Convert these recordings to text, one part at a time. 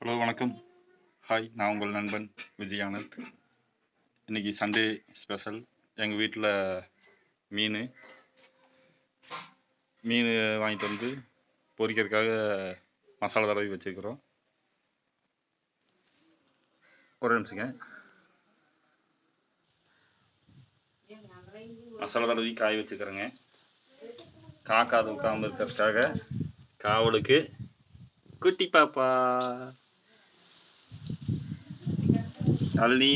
Hello வணக்கம். Hi, நான் உங்கள் நண்பன் விஜய் ஆனந்த். இன்னைக்கு சண்டே ஸ்பெஷல். எங்கள் வீட்டில் மீன் மீன் வாங்கிட்டு வந்து பொரிக்கிறதுக்காக மசாலா தடவி வச்சுருக்கிறோம். ஒரு நிமிஷங்க. மசாலா தடவி காய வச்சுக்கிறேங்க. காக்கா தூக்காமல் இருக்கிறதுக்காக காவலுக்கு குட்டி பாப்பா அள்ளி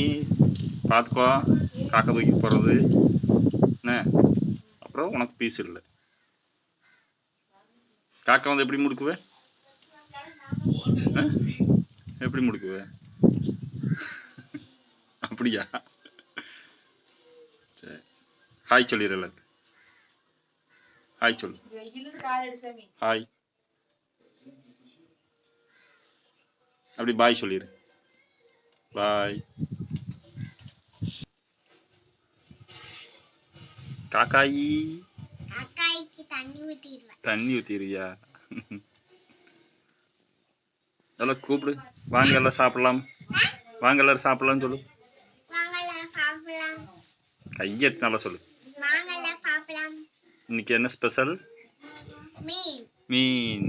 பார்த்துக்கோ, காக்கா தூக்கி போகிறது என்ன. அப்புறம் உனக்கு பீஸ் இல்லை. காக்கா வந்து எப்படி முடுக்குவே? எப்படி முடுக்குவே? அப்படியா? சரி, ஹாய் சொல்லிடுறல. ஹாய் சொல்லு. ஹாய். அப்படி பாய் சொல்லிடு. பாய். காக்காயி. தண்ணி ஊத்திடுவியா? எல்லாம் கூப்பிடு. வாங்க எல்லாம் சாப்பிடலாம். வாங்க எல்லாரும் சாப்பிடலாம்னு சொல்லு. கையை நல்லா சொல்லு. இன்னைக்கு என்ன ஸ்பெஷல்? மீன்.